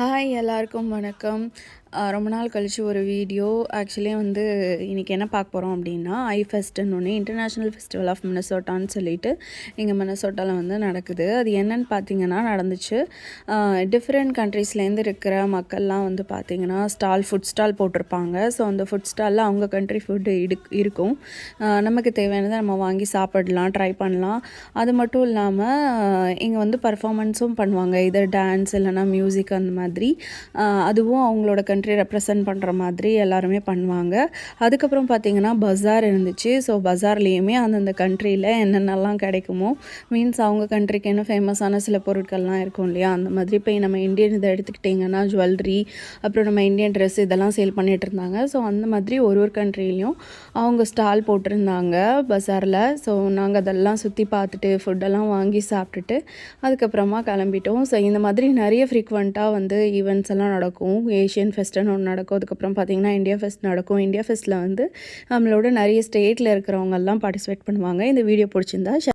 Hi எல்லாருக்கும் வணக்கம். ரொம்ப நாள் கழிச்சு ஒரு வீடியோ. ஆக்சுவலி இன்றைக்கி என்ன பார்க்க போகிறோம் அப்படின்னா, ஐஃபெஸ்ட்டுன்னு ஒன்று இன்டர்நேஷ்னல் ஃபெஸ்டிவல் ஆஃப் மினசோட்டான்னு சொல்லிட்டு இங்கே மினசோட்டாவில் நடக்குது. அது என்னன்னு பார்த்தீங்கன்னா நடந்துச்சு. டிஃப்ரெண்ட் கண்ட்ரீஸ்லேருந்து இருக்கிற மக்கள்லாம் பார்த்திங்கன்னா ஃபுட் ஸ்டால் போட்டிருப்பாங்க. ஸோ அந்த ஃபுட் ஸ்டாலில் அவங்க கண்ட்ரி ஃபுட்டு இருக்கும். நமக்கு தேவையானதை நம்ம வாங்கி சாப்பிடலாம், ட்ரை பண்ணலாம். அது மட்டும் இல்லாமல் இங்கே பர்ஃபார்மன்ஸும் பண்ணுவாங்க. இதர் டான்ஸ் இல்லைனா மியூசிக் அந்த மாதிரி. அதுவும் அவங்களோட கண்ட்ரி ரெப்ரசன்ட் பண்ணுற மாதிரி எல்லாருமே பண்ணுவாங்க. அதுக்கப்புறம் பார்த்திங்கன்னா பஸார் இருந்துச்சு. ஸோ பஸார்லேயுமே அந்தந்த கண்ட்ரியில் என்னென்னலாம் கிடைக்குமோ, மீன்ஸ் அவங்க கண்ட்ரிக்கு என்ன ஃபேமஸான சில பொருட்கள்லாம் இருக்கும் இல்லையா, அந்த மாதிரி இப்போ நம்ம இந்தியன் இதை எடுத்துக்கிட்டிங்கன்னா ஜுவல்லரி, அப்புறம் நம்ம இந்தியன் ட்ரெஸ் இதெல்லாம் சேல் பண்ணிகிட்டு இருந்தாங்க. ஸோ அந்த மாதிரி ஒரு கண்ட்ரிலையும் அவங்க ஸ்டால் போட்டிருந்தாங்க பஸாரில். ஸோ நாங்கள் அதெல்லாம் சுற்றி பார்த்துட்டு ஃபுட்டெல்லாம் வாங்கி சாப்பிட்டுட்டு அதுக்கப்புறமா கிளம்பிட்டோம். ஸோ இந்த மாதிரி நிறைய ஃப்ரீக்வெண்ட்டாக ஈவெண்ட்ஸ் எல்லாம் நடக்கும். ஏஷியன் ஃபெஸ்ட்டுன்னு ஒன்று நடக்கும். அதுக்கப்புறம் பார்த்திங்கன்னா இந்தியா ஃபெஸ்ட் நடக்கும். இந்தியா ஃபெஸ்ட்டில் நம்மளோட நிறைய ஸ்டேட்டில் இருக்கிறவங்கெல்லாம் பார்ட்டிசிபேட் பண்ணுவாங்க. இந்த வீடியோ பிடிச்சிருந்தா